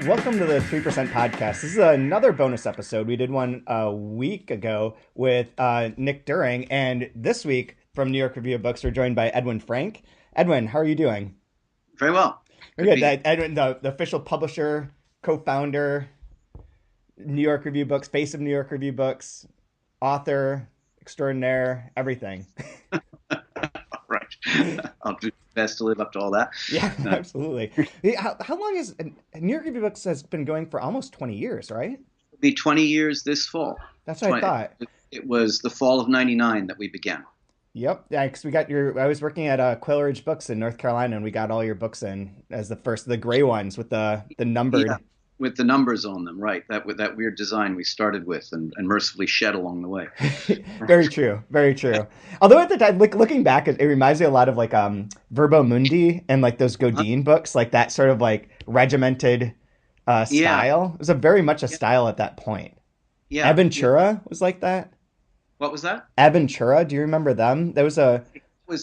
Welcome to the 3% podcast. This is another bonus episode. We did one a week ago with Nick During, and this week from New York Review of Books, we're joined by Edwin Frank. Edwin, how are you doing? Very well. Good. Edwin, the official publisher, co-founder, New York Review Books, face of New York Review Books, author extraordinaire, everything. Right. I'll do my best to live up to all that. Yeah, absolutely. How long is New York Review Books has been going for almost 20 years, right? It'll be 20 years this fall. That's what I thought. It was the fall of '99 that we began. Yep. Yeah, because I was working at Quail Ridge Books in North Carolina, and we got all your books in as the gray ones with the numbered. Yeah. With the numbers on them, right? That weird design we started with and mercifully shed along the way. Very true. Very true. Although at the time, looking back, it reminds me a lot of like Verbo Mundi and like those Godine books, like that sort of like regimented style. Yeah. It was very much a style at that point. Yeah. Aventura was like that. What was that? Aventura. Do you remember them? There was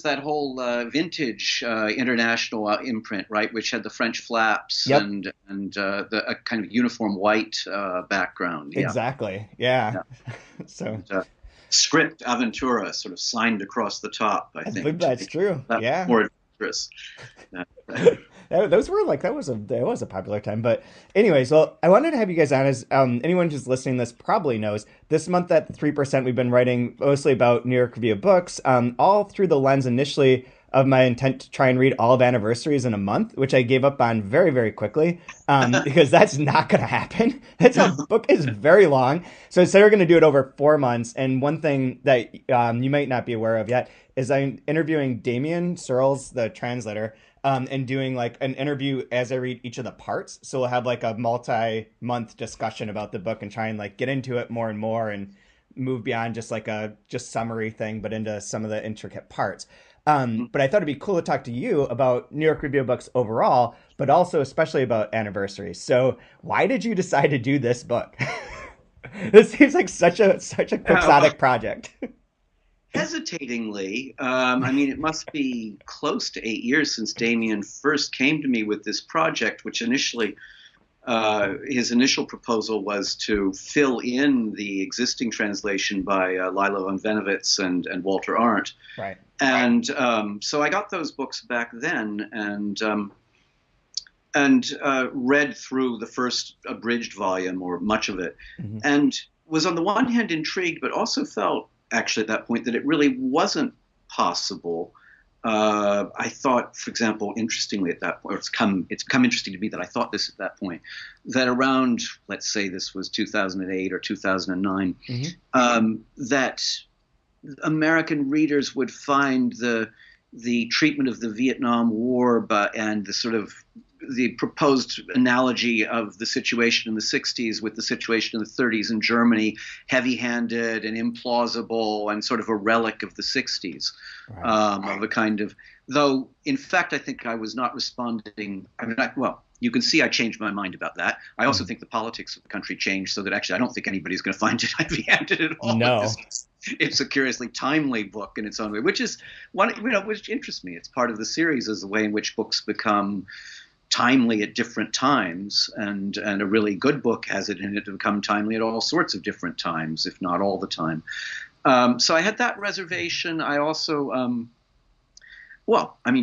that whole vintage international imprint, right, which had the French flaps. Yep. and a kind of uniform white background. Yeah. Exactly. Yeah. So and, script Aventura sort of signed across the top. I think that's true. Yeah. More adventurous. Those were like that was a popular time. But anyways, well, I wanted to have you guys on. As anyone who's listening to this probably knows, this month at 3% we've been writing mostly about New York Review of Books, all through the lens initially of my intent to try and read all of Anniversaries in a month, which I gave up on very, very quickly because that's not going to happen. The book is very long. So instead we're going to do it over 4 months. And one thing that you might not be aware of yet is I'm interviewing Damien Searles, the translator, and doing like an interview as I read each of the parts. So we'll have like a multi-month discussion about the book and try and like get into it more and more and move beyond just like a summary thing, but into some of the intricate parts. But I thought it'd be cool to talk to you about New York Review of Books overall, but also especially about Anniversaries. So why did you decide to do this book? This seems like such a quixotic project. Hesitatingly, I mean, it must be close to 8 years since Damien first came to me with this project, which initially, his initial proposal was to fill in the existing translation by Lila von Venowitz and Walter Arndt. Right. And so I got those books back then and read through the first abridged volume or much of it, and was on the one hand intrigued, but also felt actually at that point that it really wasn't possible. I thought, for example, interestingly at that point, it's come interesting to me that I thought this at that point, that around, let's say this was 2008 or 2009, that American readers would find the treatment of the Vietnam War and the sort of the proposed analogy of the situation in the 60s with the situation in the 30s in Germany, heavy-handed and implausible and sort of a relic of the 60s, right. Of a kind of, though, in fact, I think I was not responding. I mean, you can see I changed my mind about that. I also think the politics of the country changed so that actually I don't think anybody's going to find it heavy-handed at all. No. It's a curiously timely book in its own way, which is which interests me. It's part of the series as the way in which books become timely at different times, and a really good book has it in it to become timely at all sorts of different times, if not all the time. So I had that reservation. I also,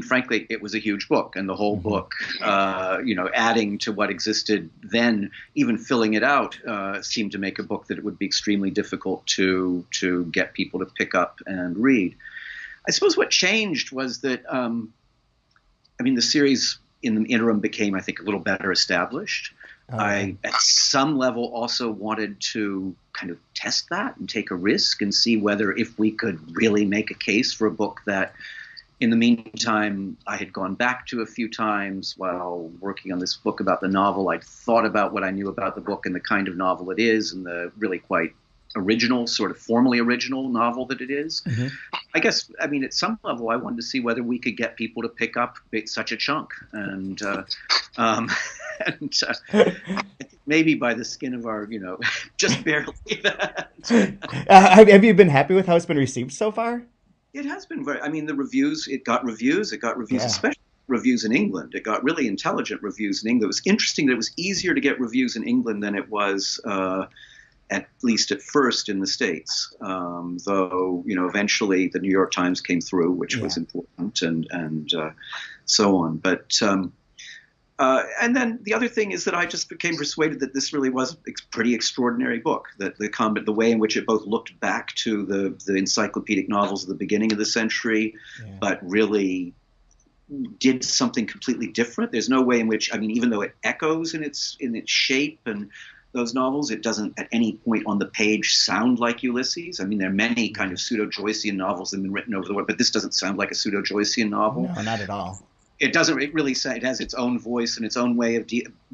frankly, it was a huge book, and the whole book, adding to what existed then, even filling it out, seemed to make a book that it would be extremely difficult to get people to pick up and read. I suppose what changed was that, the series in the interim became, I think, a little better established. I, at some level, also wanted to kind of test that and take a risk and see whether if we could really make a case for a book that, in the meantime, I had gone back to a few times while working on this book about the novel. I'd thought about what I knew about the book and the kind of novel it is and the really quite original, sort of formally original novel that it is. I guess, at some level, I wanted to see whether we could get people to pick up such a chunk. And maybe by the skin of our, just barely. Have you been happy with how it's been received so far? It has been very, the reviews, it got reviews, Yeah. especially reviews in England. It got really intelligent reviews in England. It was interesting that it was easier to get reviews in England than it was, at least at first, in the States. Though, eventually the New York Times came through, which was important, and so on. But and then the other thing is that I just became persuaded that this really was a pretty extraordinary book. That the way in which it both looked back to the encyclopedic novels of the beginning of the century, but really did something completely different. There's no way in which, even though it echoes in its shape and those novels, it doesn't at any point on the page sound like Ulysses. There are many kind of pseudo-Joycean novels that have been written over the world, but this doesn't sound like a pseudo-Joycean novel. No, not at all. It doesn't. It really it has its own voice and its own way of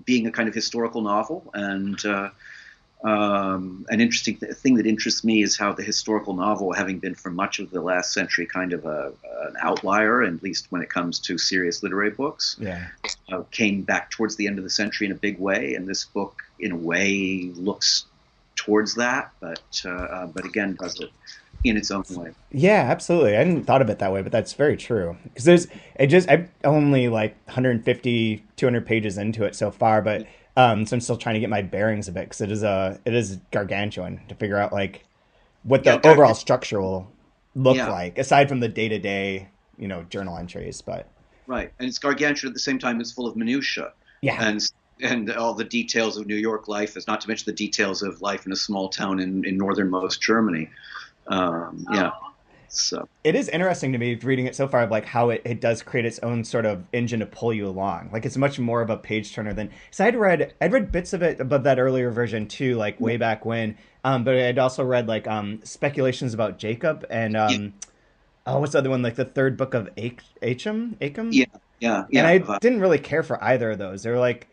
being a kind of historical novel. And an interesting thing that interests me is how the historical novel, having been for much of the last century kind of an outlier, at least when it comes to serious literary books, came back towards the end of the century in a big way. And this book, in a way, looks towards that, but again, does it in its own way. Yeah, absolutely. I hadn't thought of it that way, but that's very true. Because I'm only like 150, 200 pages into it so far, but so I'm still trying to get my bearings a bit, because it is gargantuan to figure out like what the overall structure will look like, aside from the day-to-day, journal entries. But right, and it's gargantuan at the same time. It's full of minutia. Yeah, and all the details of New York life, is not to mention the details of life in a small town in northernmost Germany. So it is interesting to me reading it so far, of like how it does create its own sort of engine to pull you along. Like it's much more of a page turner than, so I'd read bits of it above that earlier version too, like way back when. But I'd also read like speculations about Jacob and what's the other one? Like the third book of Achim? Yeah. And I didn't really care for either of those. They were like,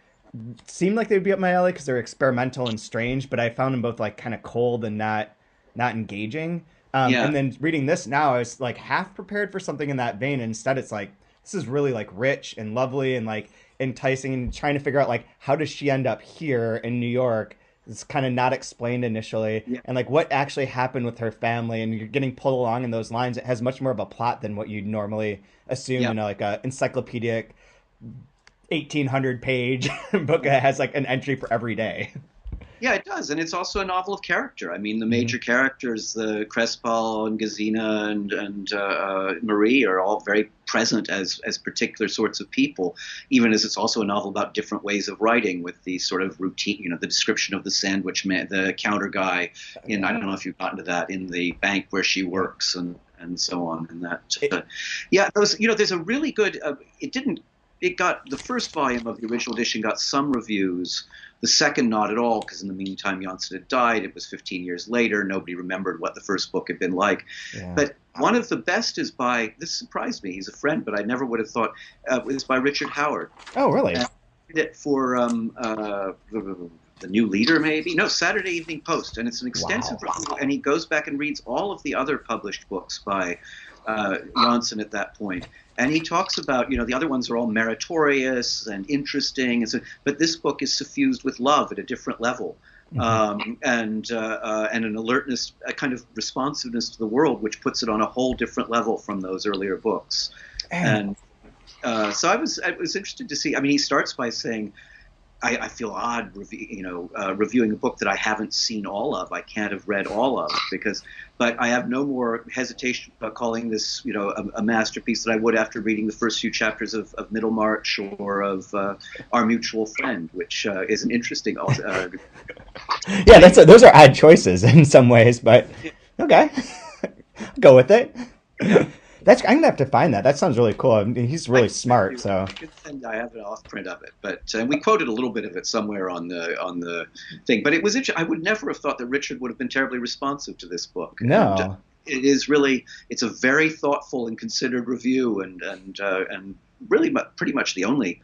seemed like they would be up my alley because they're experimental and strange, but I found them both like kind of cold and not engaging. And then reading this now, I was like half prepared for something in that vein. And instead, it's like, this is really like rich and lovely and like enticing, and trying to figure out like, how does she end up here in New York? It's kind of not explained initially. Yeah. And like what actually happened with her family, and you're getting pulled along in those lines. It has much more of a plot than what you'd normally assume in like a encyclopedic 1,800 page book that has like an entry for every day. Yeah, it does. And it's also a novel of character. The major characters, the Crespal and Gesina and Marie, are all very present as particular sorts of people, even as it's also a novel about different ways of writing, with the sort of routine, the description of the sandwich man, the counter guy in, I don't know if you've gotten to that, in the bank where she works and so on. And that, there's a really good, it got, the first volume of the original edition got some reviews. The second, not at all, because in the meantime, Janssen had died. It was 15 years later. Nobody remembered what the first book had been like. Yeah. But one of the best is by, this surprised me, he's a friend, but I never would have thought, is by Richard Howard. Oh, really? It for the New Leader, maybe? No, Saturday Evening Post. And it's an extensive review. And he goes back and reads all of the other published books by Janssen at that point. And he talks about, the other ones are all meritorious and interesting, but this book is suffused with love at a different level, and an alertness, a kind of responsiveness to the world, which puts it on a whole different level from those earlier books. And so I was interested to see. He starts by saying, I feel odd, reviewing a book that I haven't seen all of. I can't have read all of, but I have no more hesitation about calling this, a masterpiece than I would after reading the first few chapters of Middlemarch or of Our Mutual Friend, which is an interesting. Those are odd choices in some ways, but okay, go with it. I'm gonna have to find that. That sounds really cool. He's really smart. So I have an off print of it, but we quoted a little bit of it somewhere on the thing. But it was interesting. I would never have thought that Richard would have been terribly responsive to this book. No, and, it is really. It's a very thoughtful and considered review, and really pretty much the only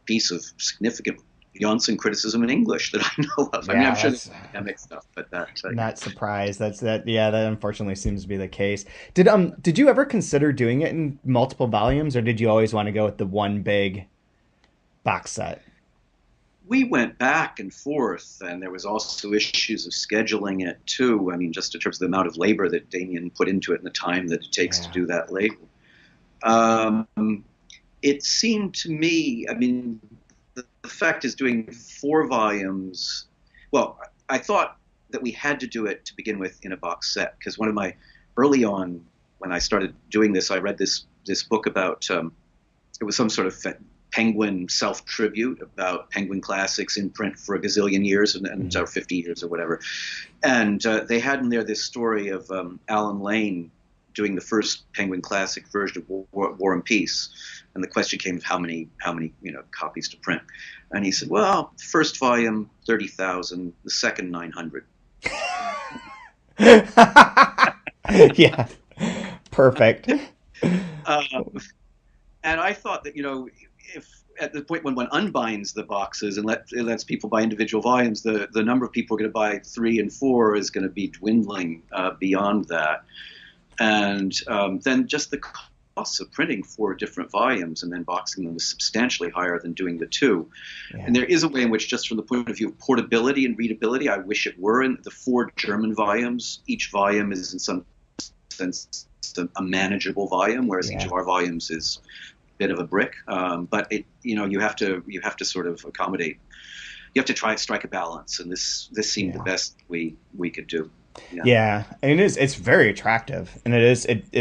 piece of significant Janssen criticism in English that I know of. I'm sure there's academic stuff, but that not surprised. That unfortunately seems to be the case. Did you ever consider doing it in multiple volumes, or did you always want to go with the one big box set? We went back and forth, and there was also issues of scheduling it too. Just in terms of the amount of labor that Damien put into it and the time that it takes to do that labor. it seemed to me, I mean, the fact is doing 4 volumes. Well, I thought that we had to do it to begin with in a box set, because one of my early on when I started doing this, I read this book about it was some sort of Penguin self-tribute about Penguin classics in print for a gazillion years and or 50 years or whatever, and they had in there this story of Alan Lane doing the first Penguin classic version of War and Peace. And the question came of how many copies to print. And he said, well, the first volume, 30,000, the second, 900. Yeah, perfect. And I thought that, if at the point when one unbinds the boxes and lets people buy individual volumes, the number of people who are going to buy 3 and 4 is going to be dwindling beyond that. And then just the costs of printing 4 different volumes and then boxing them is substantially higher than doing the 2. Yeah. And there is a way in which, just from the point of view of portability and readability, I wish it were. In the 4 German volumes, each volume is in some sense a manageable volume, whereas each of our volumes is a bit of a brick. But you have to sort of accommodate. You have to try and strike a balance, and this seemed the best we could do. Yeah, and it's very attractive, and it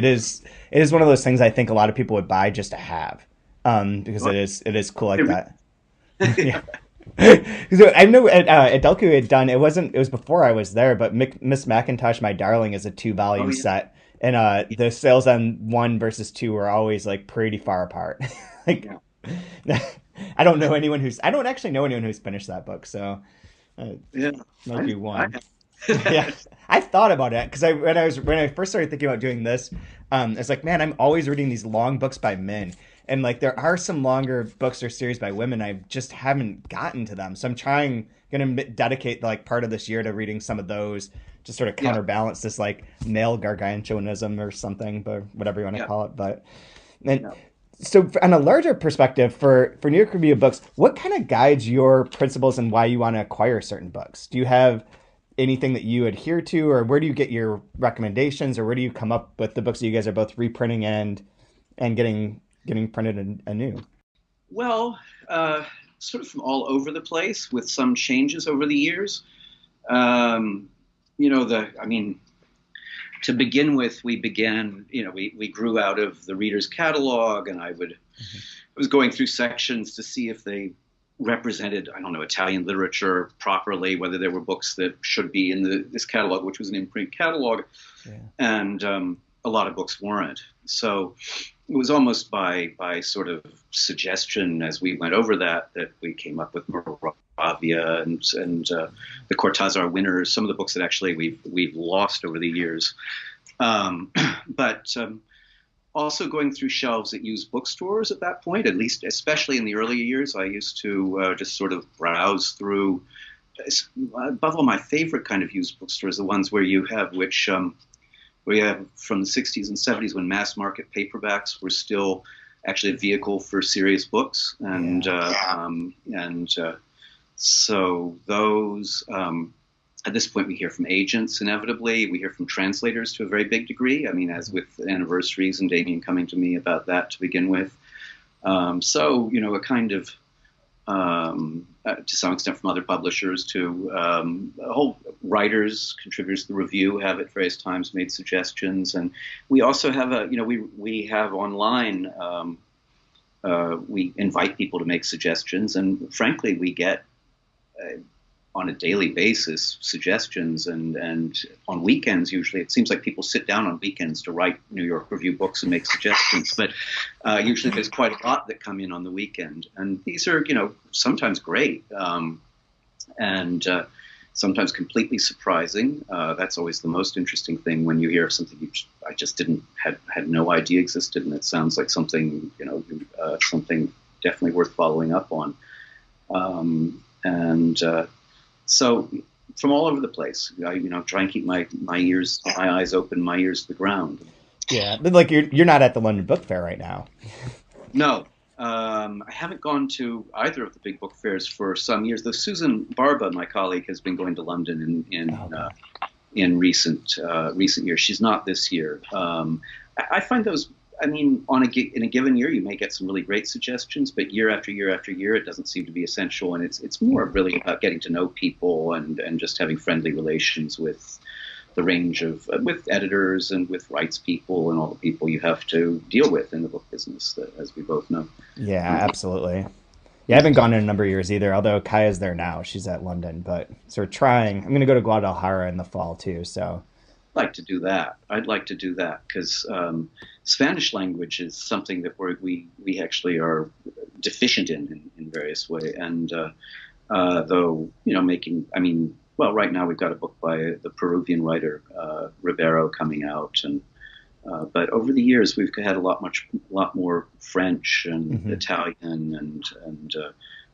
is one of those things I think a lot of people would buy just to have, because it is cool like that. Yeah. So I know at Delco had done it was before I was there, but Miss Macintosh, My Darling is a 2-volume set, and the sales on 1 versus 2 were always like pretty far apart. I don't actually know anyone who's finished that book, so might be one. Yeah, I thought about it because when I first started thinking about doing this, it's like, man, I'm always reading these long books by men, and like there are some longer books or series by women. I just haven't gotten to them, so I'm gonna dedicate like part of this year to reading some of those to sort of counterbalance this like male gargantuanism or something, but whatever you want to call it. But so on a larger perspective for New York Review of Books, what kind of guides your principles and why you want to acquire certain books? Do you have anything that you adhere to, or where do you get your recommendations, or where do you come up with the books that you guys are both reprinting and getting printed anew? Well, sort of from all over the place with some changes over the years. To begin with, we grew out of the reader's catalog, and I was going through sections to see if they represented, Italian literature properly, whether there were books that should be in this catalog, which was an imprint catalog, and a lot of books weren't. So it was almost by sort of suggestion as we went over that we came up with Moravia and the Cortázar Winners, some of the books that actually we've lost over the years. But also going through shelves at used bookstores at that point, at least, especially in the earlier years, I used to just sort of browse through. Above all, my favorite kind of used bookstores, the ones where you have where you have from the 60s and 70s when mass market paperbacks were still actually a vehicle for serious books, and so those. At this point, we hear from agents, inevitably. We hear from translators to a very big degree. I mean, as with Anniversaries and Damien coming to me about that to begin with. So, a kind of, to some extent from other publishers to whole writers, contributors to the review have at various times made suggestions. And we also have we have online, we invite people to make suggestions. And frankly, we get on a daily basis suggestions, and on weekends usually. It seems like people sit down on weekends to write New York Review books and make suggestions, but usually there's quite a lot that come in on the weekend, and these are sometimes great, and sometimes completely surprising. That's always the most interesting thing, when you hear of something I just had no idea existed, and it sounds like something something definitely worth following up on, so from all over the place, I try and keep my eyes open, my ears to the ground. Yeah, but like you're not at the London Book Fair right now. No, I haven't gone to either of the big book fairs for some years. Though Susan Barba, my colleague, has been going to London in recent years. She's not this year. I find those. I mean, in a given year, you may get some really great suggestions, but year after year after year, it doesn't seem to be essential. And it's more really about getting to know people and just having friendly relations with the range of with editors and with rights people and all the people you have to deal with in the book business, as we both know. Yeah, absolutely. Yeah, I haven't gone in a number of years either, although Kaya's there now. She's at London, but so we're trying. I'm going to go to Guadalajara in the fall too, so. I'd like to do that. I'd like to do that because Spanish language is something that we actually are deficient in various ways. And though, well, right now we've got a book by the Peruvian writer Rivero coming out, and but over the years we've had a lot more French and Italian and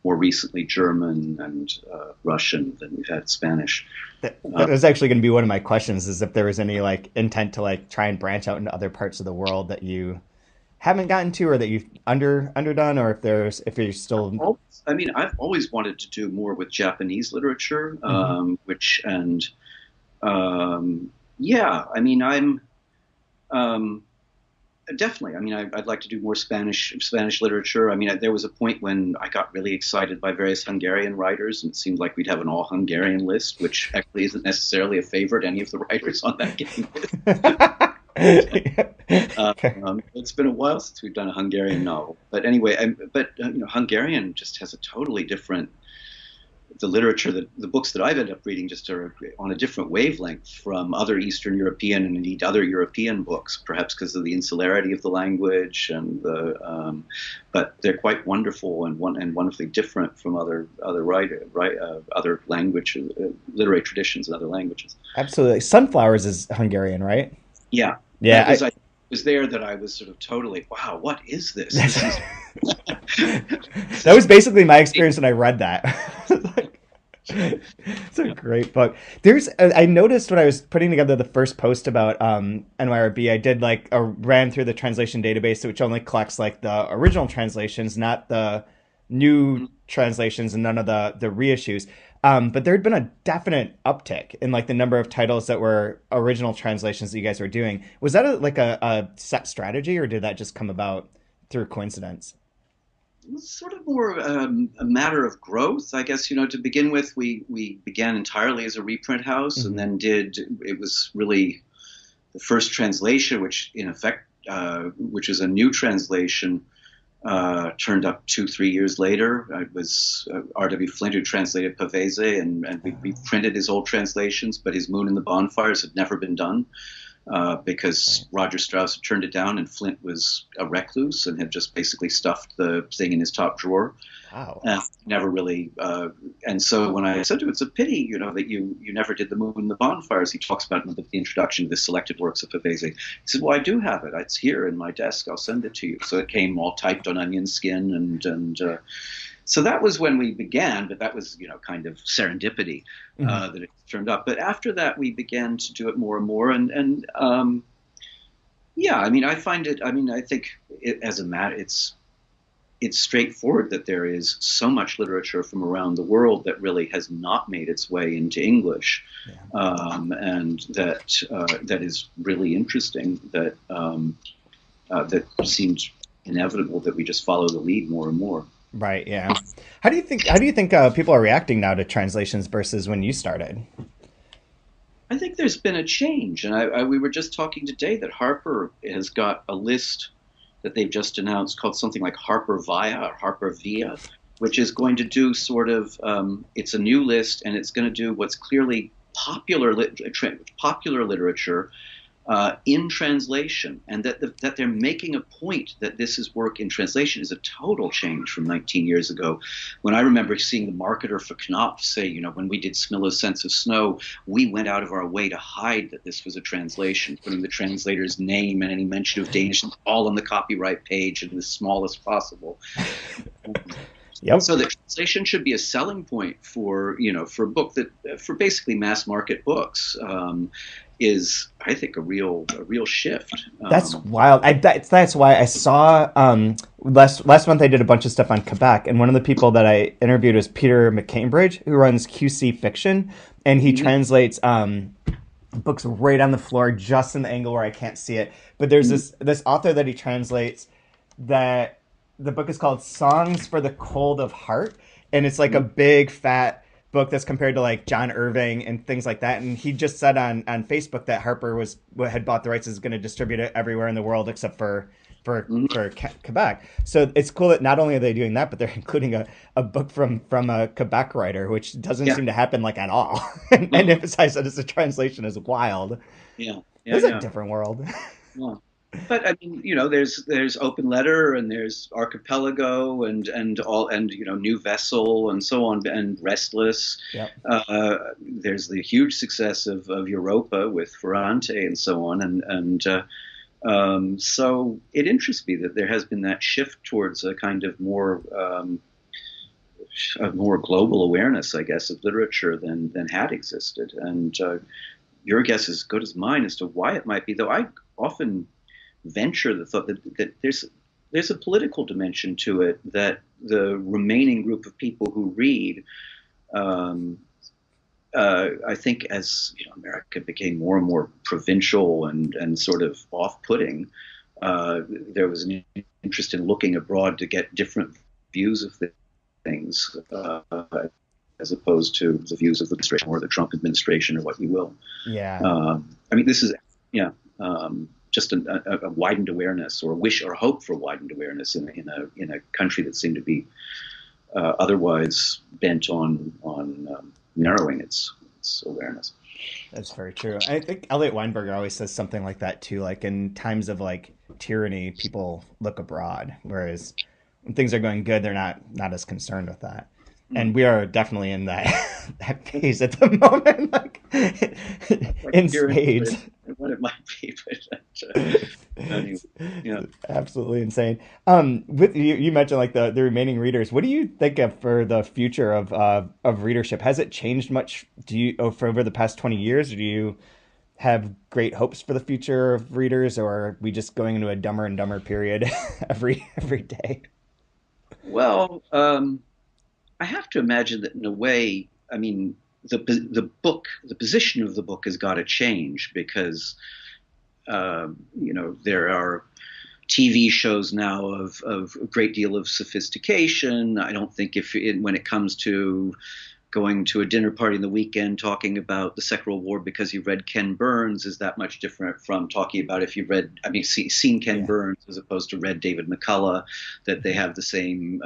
more recently German and Russian than we've had Spanish. That was actually going to be one of my questions, is if there was any like intent to like try and branch out into other parts of the world that you haven't gotten to, or that you've underdone, or if you're still. I mean, I've always wanted to do more with Japanese literature, yeah, I mean, I'm definitely. I mean, I'd like to do more Spanish literature. I mean, there was a point when I got really excited by various Hungarian writers, and it seemed like we'd have an all-Hungarian list, which actually isn't necessarily a favorite, any of the writers on that game list. It's been a while since we've done a Hungarian novel. But anyway, Hungarian just has a totally different. The literature, the books that I've ended up reading just are on a different wavelength from other Eastern European and indeed other European books, perhaps because of the insularity of the language and but they're quite wonderful and wonderfully different from other language, literary traditions in other languages. Absolutely. Sunflowers is Hungarian, right? Yeah. Yeah. I was there that I was sort of totally, wow, what is this? That was basically my experience when I read that. It's a great book. I noticed when I was putting together the first post about NYRB, I did ran through the translation database, which only collects like the original translations, not the new translations and none of the reissues. But there had been a definite uptick in like the number of titles that were original translations that you guys were doing. Was that a set strategy, or did that just come about through coincidence? It was sort of more a matter of growth, I guess. To begin with, we began entirely as a reprint house, and then it was really the first translation, which in effect, which is a new translation, turned up 2-3 years later. It was R.W. Flint who translated Pavese, and we reprinted his old translations, but his Moon and the Bonfires had never been done. Because Roger Strauss had turned it down, and Flint was a recluse and had just basically stuffed the thing in his top drawer. Wow. Never really. And so when I said to him, it's a pity, that you never did the Moon and the Bonfires. He talks about it in the introduction to the selected works of Pavese. He said, well, I do have it. It's here in my desk. I'll send it to you. So it came all typed on onion skin, and so that was when we began, but that was, kind of serendipity that it turned up. But after that, we began to do it more and more. And yeah, I mean, I find it, I think as a matter, it's straightforward that there is so much literature from around the world that really has not made its way into English. Yeah. And that is really interesting, that seems inevitable that we just follow the lead more and more. Right. Yeah. How do you think people are reacting now to translations versus when you started? I think there's been a change, and we were just talking today that Harper has got a list that they've just announced called something like Harper Via or Harper Via, which is going to do sort of it's a new list, and it's going to do what's clearly popular literature. In translation, and that they're making a point that this is work in translation is a total change from 19 years ago, when I remember seeing the marketer for Knopf say, when we did Smillo's Sense of Snow, we went out of our way to hide that this was a translation, putting the translator's name and any mention of Danish all on the copyright page in the smallest possible. Yep. So the translation should be a selling point for a book for basically mass market books. Is, I think, a real shift. That's wild. That's why I saw last month I did a bunch of stuff on Quebec, and one of the people that I interviewed was Peter McCambridge, who runs QC Fiction, and he translates book's right on the floor, just in the angle where I can't see it. But there's this author that he translates that the book is called Songs for the Cold of Heart, and it's like a big fat book that's compared to like John Irving and things like that. And he just said on Facebook that Harper had bought the rights, is going to distribute it everywhere in the world except for Quebec. So it's cool that not only are they doing that, but they're including a book from a Quebec writer, which doesn't seem to happen like at all. and emphasize that it's a translation is wild. It's a different world. Yeah. But I mean, there's Open Letter, and there's Archipelago, and New Vessel, and so on, and Restless. Yep. There's the huge success of Europa with Ferrante and so on, and so it interests me that there has been that shift towards a kind of more global awareness, I guess, of literature than had existed. And your guess is as good as mine as to why it might be. Though I often venture the thought that there's a political dimension to it, that the remaining group of people who read, I think, as America became more and more provincial and sort of off-putting, there was an interest in looking abroad to get different views of things, as opposed to the views of the administration or the Trump administration or what you will. Yeah. I mean, this is just a widened awareness, or a wish or hope for widened awareness in a country that seemed to be otherwise bent on narrowing its awareness. That's very true. I think Elliot Weinberger always says something like that too. Like, in times of like tyranny, people look abroad, whereas when things are going good, they're not as concerned with that. And we are definitely in that phase at the moment, like in spades. What it might be, but anyway, yeah, absolutely insane. With you mentioned like the remaining readers. What do you think of for the future of readership? Has it changed much? For over the past 20 years? Or do you have great hopes for the future of readers, or are we just going into a dumber and dumber period every day? Well, I have to imagine that in a way, I mean, the position of the book has got to change, because there are TV shows now of a great deal of sophistication. I don't think when it comes to going to a dinner party in the weekend talking about the Second World War because you read Ken Burns is that much different from talking about if you've read, seen Ken Burns as opposed to read David McCullough, that they have the same,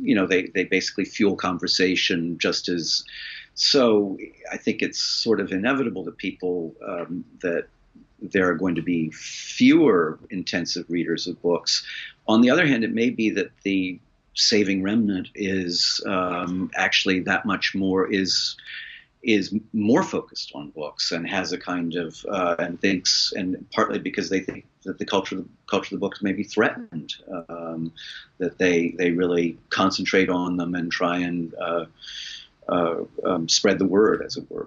they basically fuel conversation just as. So I think it's sort of inevitable that people, that there are going to be fewer intensive readers of books. On the other hand, it may be that the saving remnant is actually that much more is more focused on books and has a kind of and thinks, and partly because they think that the culture of the books may be threatened, that they really concentrate on them and try and spread the word, as it were.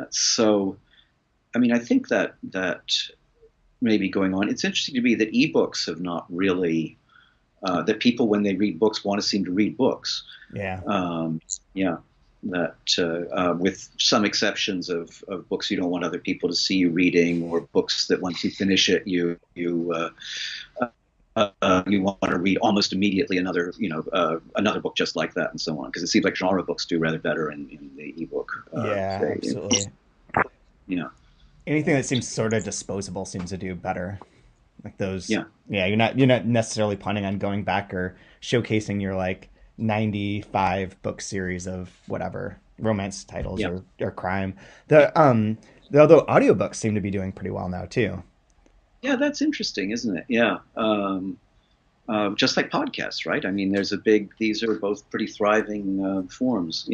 So, I mean, I think that may be going on. It's interesting to me that ebooks have not really. That people, when they read books, want to seem to read books. Yeah. That with some exceptions of books you don't want other people to see you reading, or books that once you finish it, you want to read almost immediately another book just like that, and so on. Because it seems like genre books do rather better in the ebook. Absolutely. Anything that seems sort of disposable seems to do better. Like those, you're not necessarily planning on going back or showcasing your like 95 book series of whatever romance titles or crime. Although audiobooks seem to be doing pretty well now too. Yeah, that's interesting, isn't it? Yeah, just like podcasts, right? I mean, these are both pretty thriving forms.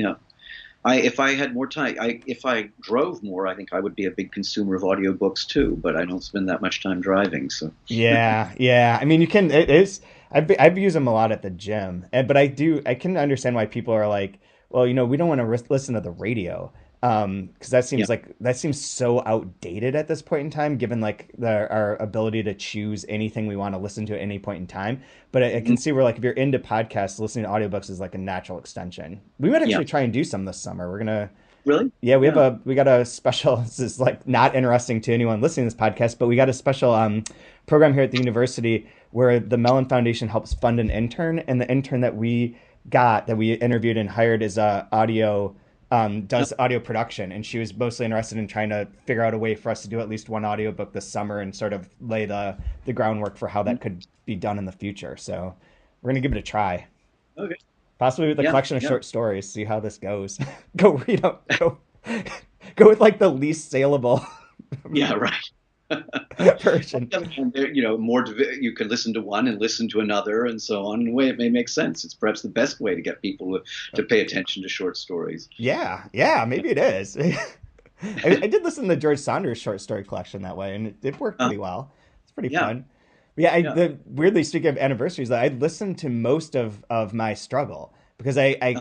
If I had more time, if I drove more, I think I would be a big consumer of audiobooks too, but I don't spend that much time driving. So yeah. I mean, you can, I've used them a lot at the gym, but I can understand why people are like, well, we don't want to listen to the radio. Because that seems so outdated at this point in time, given like our ability to choose anything we want to listen to at any point in time. But I can see where like if you're into podcasts, listening to audiobooks is like a natural extension. We might actually try and do some this summer. We're gonna Really? Yeah, Yeah. we got a special. This is like not interesting to anyone listening to this podcast, but we got a special program here at the university where the Mellon Foundation helps fund an intern, and the intern that we interviewed and hired is audio does audio production, and she was mostly interested in trying to figure out a way for us to do at least one audiobook this summer and sort of lay the groundwork for how that could be done in the future. So we're gonna give it a try. Okay. Possibly with a Yeah. collection of Yeah. short stories, see how this goes. Go read them. Go with like the least saleable Yeah. Right. version. And there, you can listen to one and listen to another and so on. In a way, it may make sense. It's perhaps the best way to get people to pay attention to short stories. Yeah, yeah, maybe it is. I did listen to the George Saunders short story collection that way, and it worked pretty well. It's pretty Yeah. fun. But yeah, Yeah. weirdly speaking of anniversaries, I listened to most of my struggle because I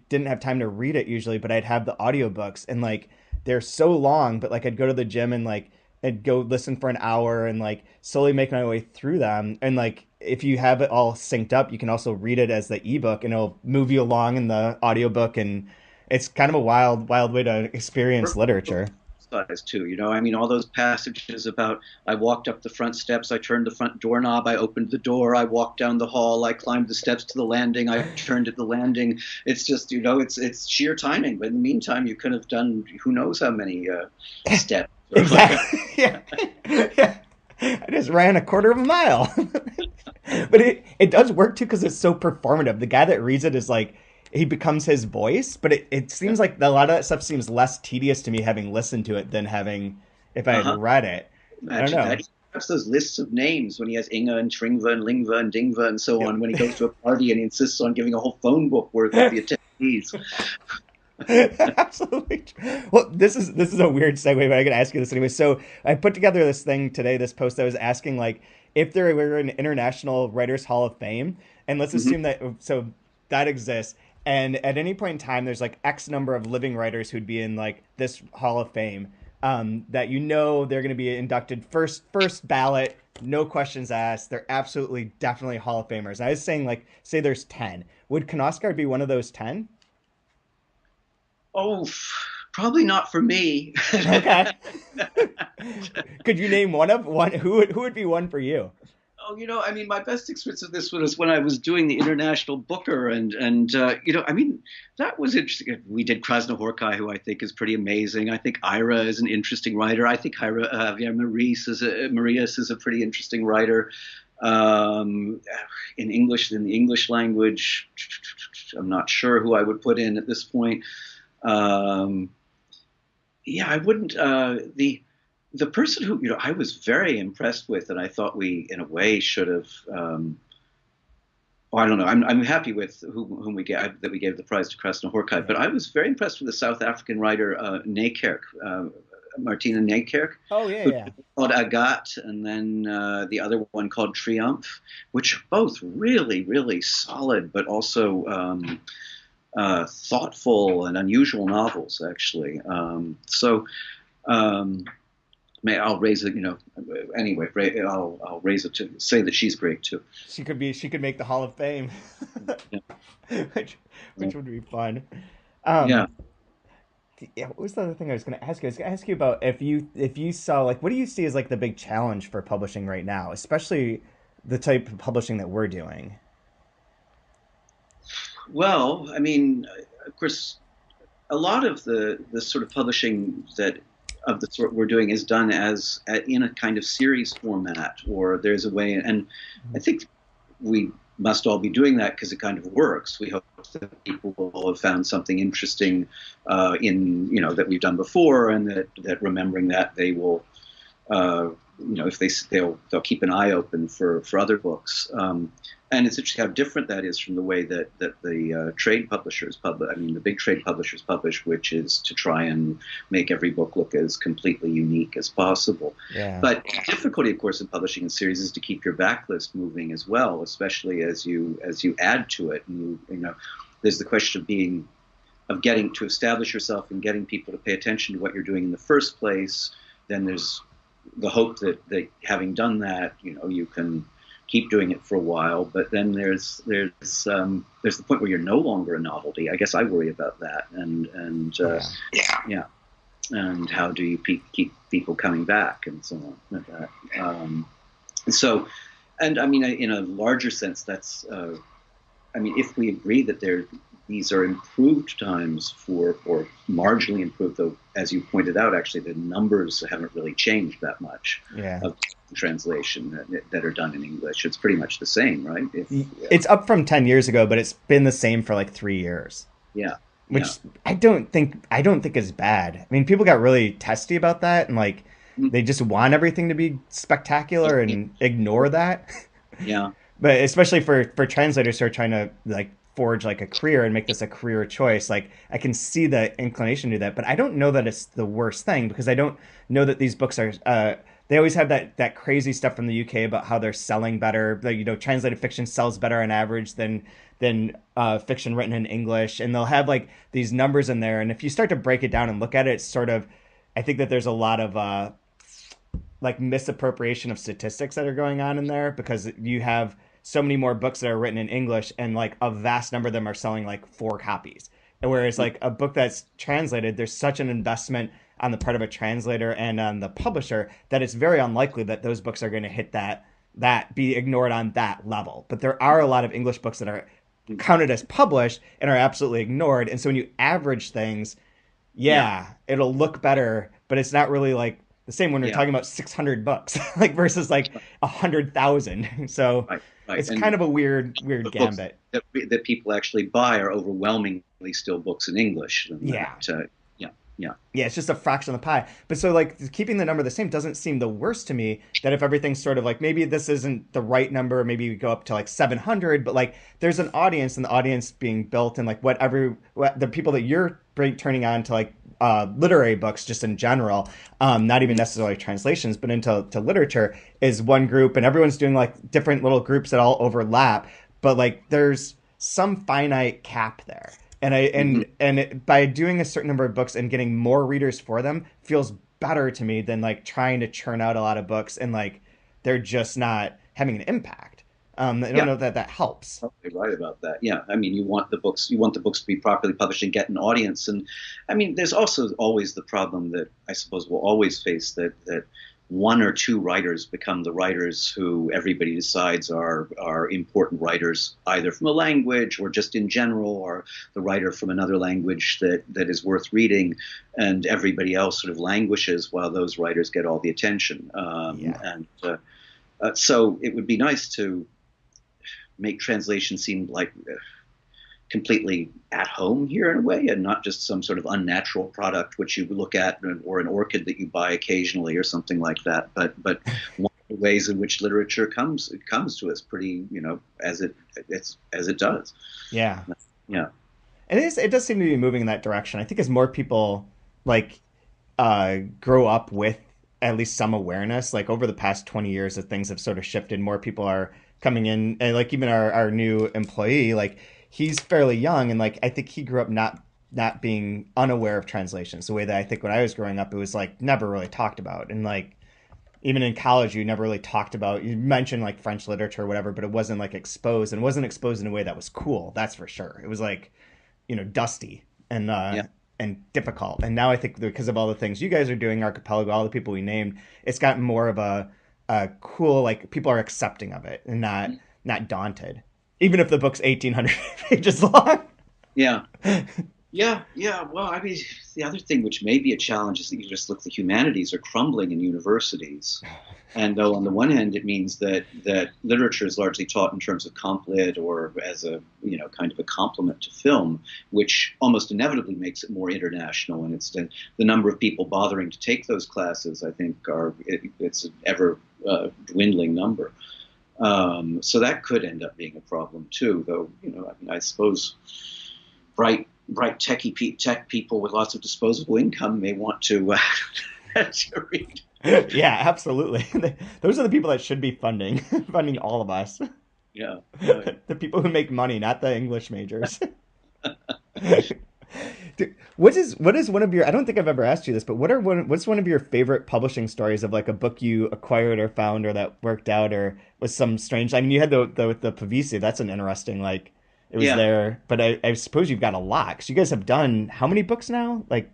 didn't have time to read it usually, but I'd have the audiobooks and like they're so long, but like I'd go to the gym and like I'd go listen for an hour and like slowly make my way through them. And like if you have it all synced up, you can also read it as the ebook and it'll move you along in the audiobook, and it's kind of a wild way to experience literature. Size too, I mean, all those passages about I walked up the front steps, I turned the front doorknob, I opened the door, I walked down the hall, I climbed the steps to the landing, I turned at the landing. It's just, it's sheer timing. But in the meantime, you could have done who knows how many steps. Exactly. Yeah. Yeah. I just ran a quarter of a mile. But it does work too because it's so performative. The guy that reads it is like he becomes his voice, but it seems like a lot of that stuff seems less tedious to me having listened to it than having if I had read it. I don't Imagine know. that. He has those lists of names when he has Inga and Tringva and Lingva and Dingva and so Yep. on. When he goes to a party and he insists on giving a whole phone book worth of the attendees. Absolutely. Well, this is a weird segue, but I gotta ask you this anyway. So I put together this thing today, this post I was asking like if there were an International Writers Hall of Fame, and let's assume that exists. And at any point in time, there's like X number of living writers who'd be in like this Hall of Fame. That they're going to be inducted first ballot, no questions asked. They're absolutely definitely Hall of Famers. And I was saying like say there's 10. Would Knausgaard be one of those 10? Oh, probably not for me. Okay. Could you name one who would be one for you? Oh, I mean, my best experience of this was when I was doing the International Booker, and I mean, that was interesting. We did Krasnohorkai, who I think is pretty amazing. I think Ira is an interesting writer. I think Javier Marias is a pretty interesting writer. In the English language, I'm not sure who I would put in at this point. Yeah, I wouldn't. The person who I was very impressed with, and I thought we, in a way, should have. I don't know. I'm happy with whom we gave the prize to Krasnohorkai, but I was very impressed with the South African writer Nijkerk, Martina Nijkerk. Oh yeah. Called Agathe, and then the other one called Triumph, which are both really, really solid, but also thoughtful and unusual novels, actually. I'll raise it, anyway, I'll raise it to say that she's great too. She could make the Hall of Fame. Yeah. which would be fun. Yeah. Yeah, what was the other thing I was going to ask you? I was going to ask you about if you saw, like, what do you see as like the big challenge for publishing right now, especially the type of publishing that we're doing? Well, I mean, of course, a lot of the sort of publishing of the sort we're doing is done in a kind of series format, or there's a way, and I think we must all be doing that because it kind of works. We hope that people will have found something interesting in that we've done before, and that remembering that they will if they'll keep an eye open for other books. And it's interesting how different that is from the way that the trade publishers the big trade publishers publish, which is to try and make every book look as completely unique as possible. Yeah. But the difficulty, of course, in publishing in series is to keep your backlist moving as well, especially as you add to it. And there's the question of getting to establish yourself and getting people to pay attention to what you're doing in the first place. Then there's the hope that having done that, you can keep doing it for a while, but then there's the point where you're no longer a novelty. I guess I worry about that, and and how do you keep people coming back and so on with that. So, and I mean, in a larger sense, that's I mean, if we agree that these are improved times or marginally improved, though, as you pointed out, actually the numbers haven't really changed that much of translation that are done in English. It's pretty much the same, right? It's up from 10 years ago, but it's been the same for like 3 years. Yeah. Which I don't think is bad. I mean, people got really testy about that, and like they just want everything to be spectacular and ignore that. Yeah. But especially for translators who are trying to like forge like a career and make this a career choice, like I can see the inclination to do that, but I don't know that it's the worst thing, because I don't know that these books are they always have that crazy stuff from the UK about how they're selling better. Like, you know, translated fiction sells better on average than fiction written in English, and they'll have like these numbers in there, and if you start to break it down and look at it, it's sort of, I think that there's a lot of like misappropriation of statistics that are going on in there, because you have so many more books that are written in English, and like a vast number of them are selling like 4 copies. And whereas like a book that's translated, there's such an investment on the part of a translator and on the publisher that it's very unlikely that those books are going to hit that be ignored on that level. But there are a lot of English books that are counted as published and are absolutely ignored. And so when you average things, it'll look better, but it's not really like the same when we're talking about 600 books, like versus like 100,000. So it's kind of a weird gambit. That people actually buy are overwhelmingly still books in English. It's just a fraction of the pie. But so like keeping the number the same doesn't seem the worst to me, that if everything's sort of like, maybe this isn't the right number, maybe we go up to like 700, but like there's an audience, and the audience being built, and like what the people that you're turning on to like literary books just in general, not even necessarily translations, but into literature, is one group, and everyone's doing like different little groups that all overlap, but like there's some finite cap there. And by doing a certain number of books and getting more readers for them feels better to me than like trying to churn out a lot of books and like they're just not having an impact. I don't know that helps. Totally right about that. Yeah, I mean, you want the books to be properly published and get an audience. And I mean, there's also always the problem that I suppose we'll always face, that one or two writers become the writers who everybody decides are important writers, either from a language or just in general, or the writer from another language that is worth reading, and everybody else sort of languishes while those writers get all the attention. So it would be nice to make translation seem like completely at home here in a way, and not just some sort of unnatural product which you look at, or an orchid that you buy occasionally or something like that. But one of the ways in which literature comes to us pretty, as it does. Yeah. And it does seem to be moving in that direction. I think as more people like grow up with at least some awareness, like over the past 20 years, that things have sort of shifted. More people are coming in, and like even our new employee, like he's fairly young, and like I think he grew up not being unaware of translations the way that I think when I was growing up it was like never really talked about. And like even in college you never really talked about, you mentioned like French literature or whatever, but it wasn't like exposed, and wasn't exposed in a way that was cool, that's for sure. It was like, dusty and difficult. And now I think because of all the things you guys are doing, Archipelago, all the people we named, it's gotten more of a cool, like people are accepting of it and not daunted, even if the book's 1,800 pages long. Yeah. Well, I mean, the other thing which may be a challenge is that you just look, the humanities are crumbling in universities. And though on the one hand, it means that literature is largely taught in terms of comp lit, or as a, kind of a complement to film, which almost inevitably makes it more international. And it's the number of people bothering to take those classes, I think, it's an ever dwindling number. So that could end up being a problem too, though, I suppose bright tech people with lots of disposable income may want to read. Yeah, absolutely. Those are the people that should be funding all of us. Yeah. The people who make money, not the English majors. What is one of your? I don't think I've ever asked you this, but what's one of your favorite publishing stories of like a book you acquired or found or that worked out or was some strange? I mean, you had the Pavisi. That's an interesting like it was Yeah, there, but I suppose you've got a lot because you guys have done how many books now? Like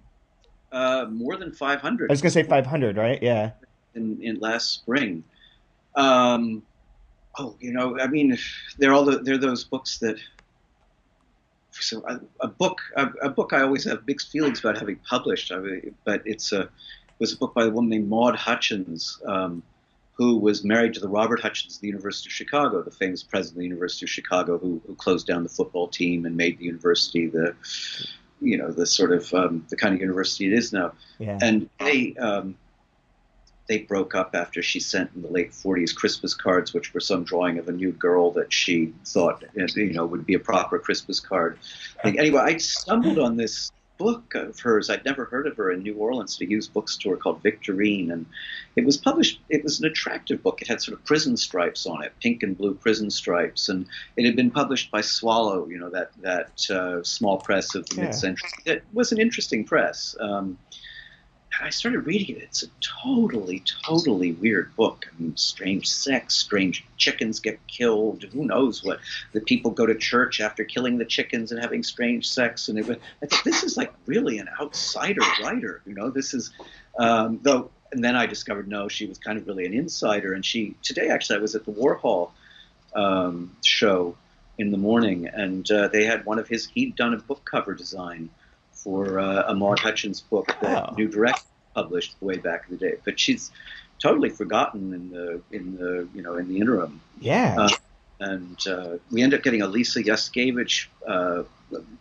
more than I 500 was at gonna this say point 500, right? Yeah, in last spring. Um, oh, I mean, they're those books that. So a book I always have mixed feelings about having published. I mean, but it was a book by a woman named Maud Hutchins, who was married to the Robert Hutchins of the University of Chicago, the famous president of the University of Chicago, who closed down the football team and made the university the sort of the kind of university it is now. yeah. And they broke up after she sent in the late 40s Christmas cards, which were some drawing of a nude girl that she thought would be a proper Christmas card. Anyway, I stumbled on this book of hers. I'd never heard of her in New Orleans, at a used bookstore called Victorine, and it was published. It was an attractive book. It had sort of prison stripes on it, pink and blue prison stripes, and it had been published by Swallow, that small press of the Yeah. mid-century. It was an interesting press. I started reading it. It's a totally, totally weird book. I mean, strange sex, strange chickens get killed. Who knows what? The people go to church after killing the chickens and having strange sex. And I thought, this is like really an outsider writer. This is, though. And then I discovered, no, she was kind of really an insider. And today, actually, I was at the Warhol show in the morning, and they had he'd done a book cover design for a Maud Hutchins book that Oh. New Direct published way back in the day. But she's totally forgotten in the interim. Yeah. And we ended up getting a Lisa Yaskevich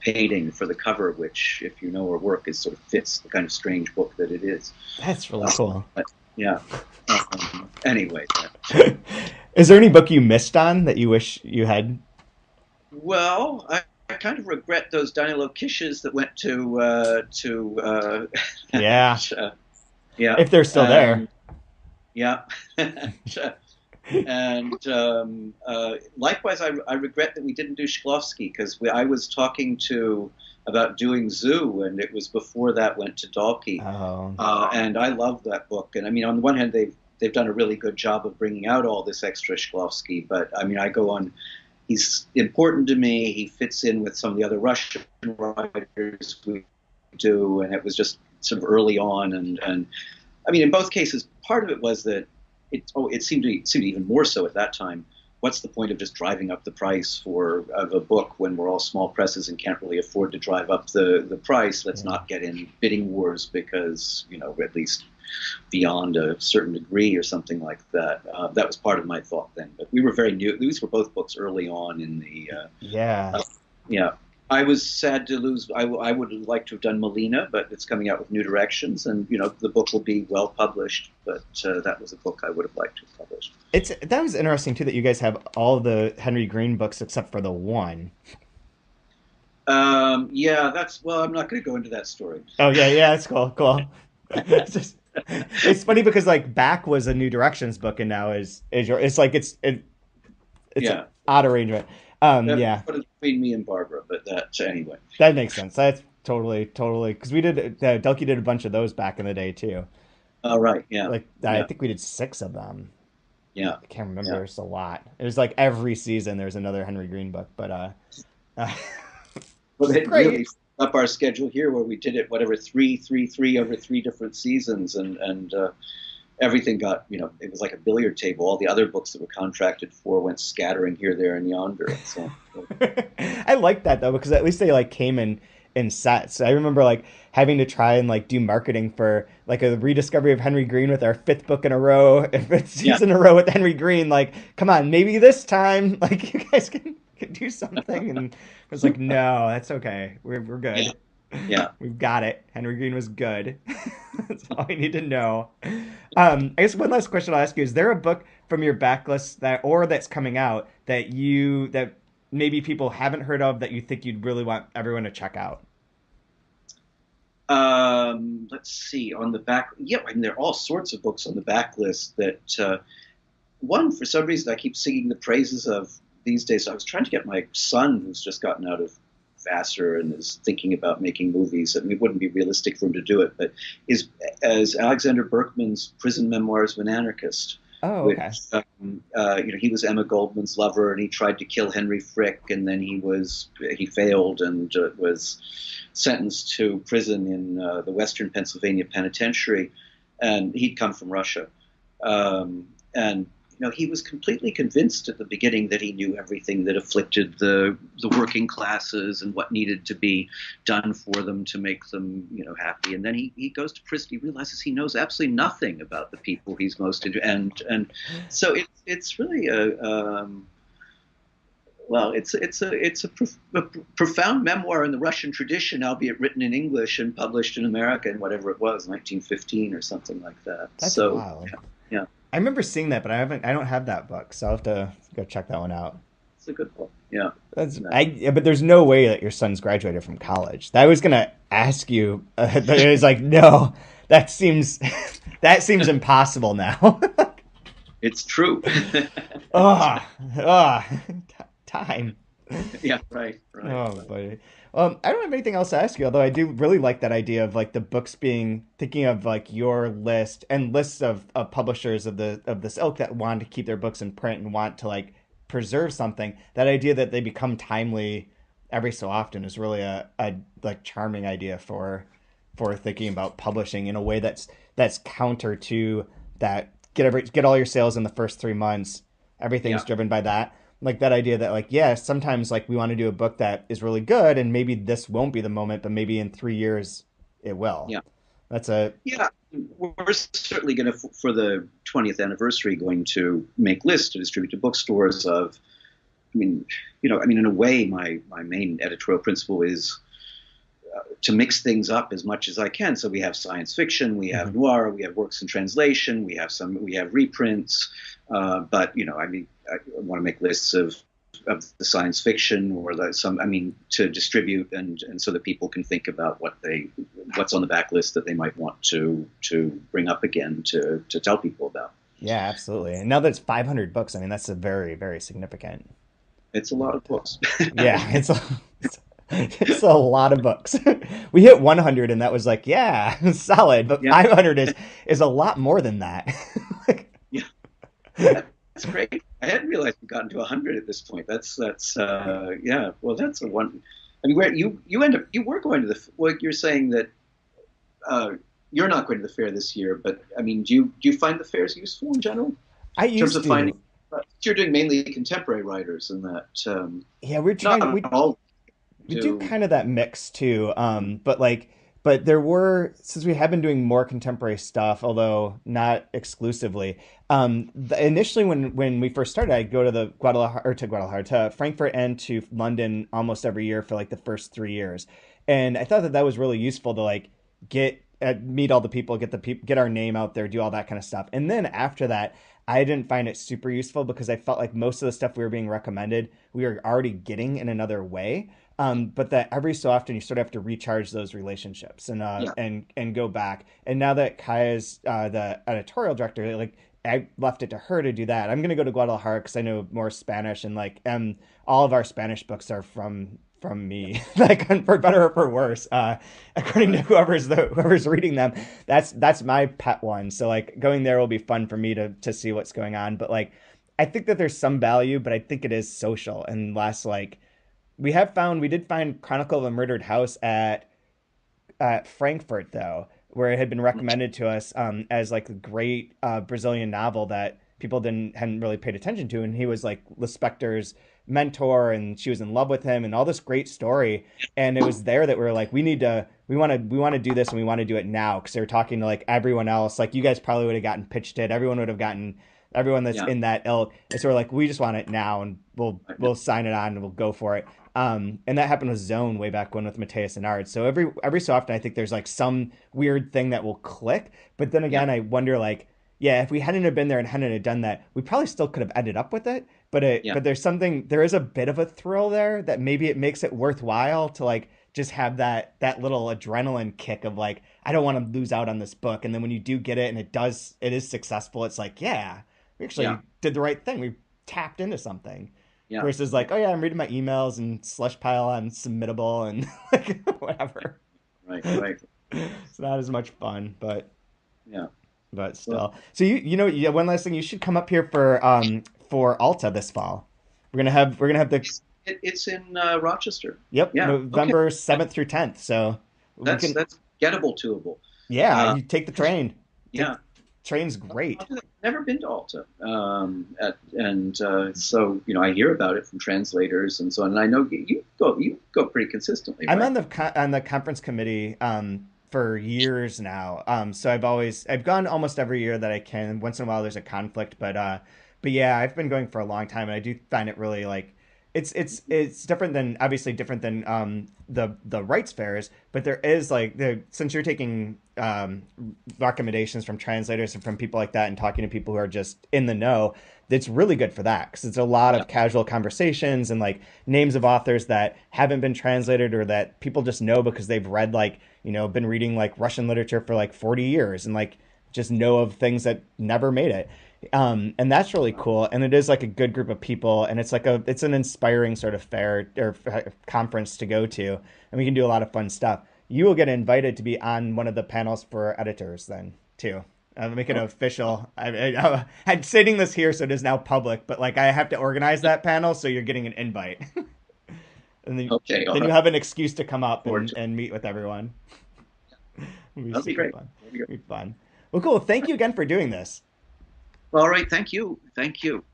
painting for the cover, which, if you know her work, sort of fits the kind of strange book that it is. That's really cool. But, yeah. Anyway. Is there any book you missed on that you wish you had? Well, I kind of regret those Danilo Kishes that went to Yeah. yeah. If they're still there. Yeah. And likewise, I regret that we didn't do Shklovsky, because I was talking about doing Zoo, and it was before that went to Dalkey. Oh. And I love that book. And I mean, on the one hand, they've done a really good job of bringing out all this extra Shklovsky, but I mean, I go on. He's important to me. He fits in with some of the other Russian writers we do, and it was just sort of early on. And I mean, in both cases, part of it was that it seemed even more so at that time. What's the point of just driving up the price of a book when we're all small presses and can't really afford to drive up the price? Let's not get in bidding wars, because at least beyond a certain degree or something like that. That was part of my thought then. But we were very new. These were both books early on in the. Yeah. Yeah. I was sad to lose. I would have liked to have done Melina, but it's coming out with New Directions, and the book will be well published. But that was a book I would have liked to have published. That was interesting too that you guys have all the Henry Green books except for the one. Yeah, I'm not going to go into that story. Oh yeah, it's cool. It's funny because like Back was a New Directions book and now is it's like it's Yeah. an odd arrangement. Yeah, But it's between me and Barbara, but anyway. that makes sense. That's totally because we did Delkey did a bunch of those back in the day too. Right. Yeah. Like I think we did 6 of them. Yeah. I can't remember. It's a lot. It was like every season there's another Henry Green book, but Well, it great. really up our schedule here, where we did it whatever 3 over 3 different seasons, and everything got it was like a billiard table. All the other books that were contracted for went scattering here, there, and yonder. So I like that though, because at least they like came in sets. I remember like having to try and like do marketing for like a rediscovery of Henry Green with our 5th book in a row, 5th season in a row with Henry Green. Like, come on, maybe this time, like you guys can do something. And I was like, no, that's okay. We're good. Yeah. We've got it. Henry Green was good. That's all I need to know. I guess one last question I'll ask you: is there a book from your backlist that's coming out that maybe people haven't heard of that you think you'd really want everyone to check out? Let's see, on the back. Yeah, I mean, there are all sorts of books on the backlist that one, for some reason, I keep singing the praises of these days. I was trying to get my son, who's just gotten out of Vassar and is thinking about making movies. I mean, it wouldn't be realistic for him to do it, but is as Alexander Berkman's Prison Memoirs of an Anarchist. Oh, Which, okay. he was Emma Goldman's lover, and he tried to kill Henry Frick, and then he failed and was sentenced to prison in the Western Pennsylvania Penitentiary, and he'd come from Russia, and he was completely convinced at the beginning that he knew everything that afflicted the working classes and what needed to be done for them to make them, happy. And then he goes to prison. He realizes he knows absolutely nothing about the people he's most into. And so it's really it's a profound memoir in the Russian tradition, albeit written in English and published in America in whatever it was, 1915 or something like that. That's so wild. Yeah. I remember seeing that, but I don't have that book, so I'll have to go check that one out. It's a good book. Yeah. But there's no way that your son's graduated from college. I was gonna ask you, but it was like, no, that seems impossible now. It's true. Time. Yeah, right. Oh, buddy. I don't have anything else to ask you, although I do really like that idea of like the books thinking of like your list and lists of publishers of this ilk that want to keep their books in print and want to like preserve something. That idea that they become timely every so often is really a like charming idea for thinking about publishing in a way that's counter to that. Get all your sales in the first 3 months. Everything's driven by that. Like that idea that like, yeah, sometimes like we want to do a book that is really good and maybe this won't be the moment, but maybe in 3 years it will. Yeah. We're certainly going to, for the 20th anniversary, going to make lists to distribute to bookstores of, in a way, my main editorial principle is to mix things up as much as I can. So we have science fiction, we have noir, we have works in translation, we have reprints, but I want to make lists of the science fiction or to distribute and so that people can think about what's on the back list that they might want to bring up again to tell people about. Yeah, absolutely. And now that it's 500 books, that's a very, very significant. It's a lot of books. Yeah, it's a lot of books. We hit 100 and that was like, yeah, solid. But 500 is a lot more than that. Yeah. That's great. I hadn't realized we've gotten to 100 at this point. That's yeah. Well, that's a one. Where you were going to you're saying that you're not going to the fair this year, but do you find the fairs useful in general? I used in terms of to. Finding, you're doing mainly contemporary writers, and that. Yeah, we're trying. We do kind of that mix too. But there were, since we have been doing more contemporary stuff, although not exclusively, initially when we first started, I'd go to to Frankfurt and to London almost every year for like the first 3 years. And I thought that was really useful to like meet all the people, get our name out there, do all that kind of stuff. And then after that, I didn't find it super useful because I felt like most of the stuff we were being recommended, we were already getting in another way. But that every so often you sort of have to recharge those relationships and go back. And now that Kaya's the editorial director, like I left it to her to do that. I'm going to go to Guadalajara because I know more Spanish and all of our Spanish books are from me, like for better or for worse, according to whoever's reading them. That's my pet one. So like going there will be fun for me to see what's going on. But like I think that there's some value, but I think it is social and less like. We did find Chronicle of a Murdered House at Frankfurt, though, where it had been recommended to us as like a great Brazilian novel that people hadn't really paid attention to. And he was like Lispector's mentor and she was in love with him and all this great story. And it was there that we were like, we want to do this and we want to do it now. Cause they were talking to like everyone else. Like you guys probably would have gotten pitched it. Everyone would have gotten everyone that's in that ilk. And so we're like, we just want it now and we'll sign it on and we'll go for it. And that happened with Zone way back when with Mateus and Ard. So every so often I think there's like some weird thing that will click. But then again, I wonder like, if we hadn't have been there and hadn't have done that, we probably still could have ended up with it. But but there is a bit of a thrill there that maybe it makes it worthwhile to like just have that little adrenaline kick of like, I don't want to lose out on this book. And then when you do get it and it is successful, it's like, we actually did the right thing. We tapped into something. Yeah. Versus like, oh yeah, I'm reading my emails and slush pile on submittable and like whatever. Right. It's not as much fun, Yeah. but still. Well, So one last thing, you should come up here for Alta this fall. We're gonna have the it's in Rochester. yep, Yeah. November Okay. 7th through 10th. So That's gettable, toable. yeah, you take the train. Yeah. Train's great. I've never been to Alta, so I hear about it from translators and so on. And I know you go pretty consistently. I'm right? on the conference committee for years now. So I've gone almost every year that I can. Once in a while there's a conflict, but yeah, I've been going for a long time, and I do find it really like it's different than the rights fairs, but there is since you're taking recommendations from translators and from people like that and talking to people who are just in the know, it's really good for that because it's a lot of casual conversations and like names of authors that haven't been translated or that people just know because they've read been reading like Russian literature for like 40 years and like just know of things that never made it. And that's really cool. And it is like a good group of people, and it's an inspiring sort of fair or conference to go to, and we can do a lot of fun stuff. You will get invited to be on one of the panels for editors then too. Make it official. I'm stating this here, so it is now public, but like I have to organize that panel, so you're getting an invite. And then, then you have an excuse to come up and meet with everyone. That'll be great. It'll be fun. Well, cool. Thank you again for doing this. All right, thank you,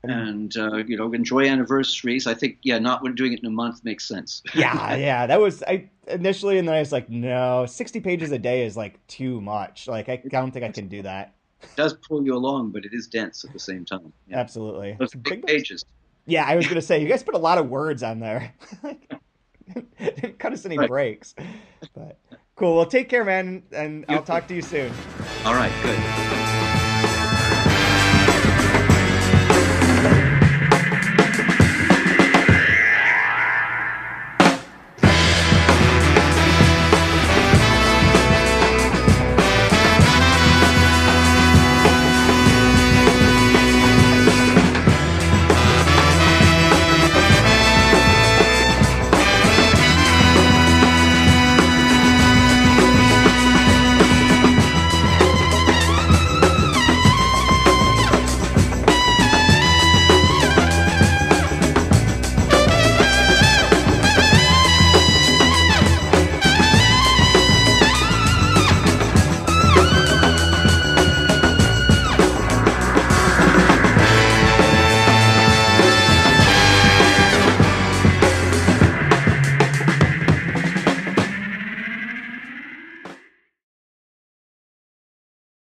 and enjoy Anniversaries. I think not when doing it in a month makes sense. yeah, that was I initially, and then I was like, no, 60 pages a day is like too much. Like I don't think I can do that. It does pull you along, but it is dense at the same time. Yeah. Absolutely, those big pages. Yeah, I was gonna say you guys put a lot of words on there. Didn't cut us any breaks, but cool. Well, take care, man, and I'll talk to you soon. All right, good.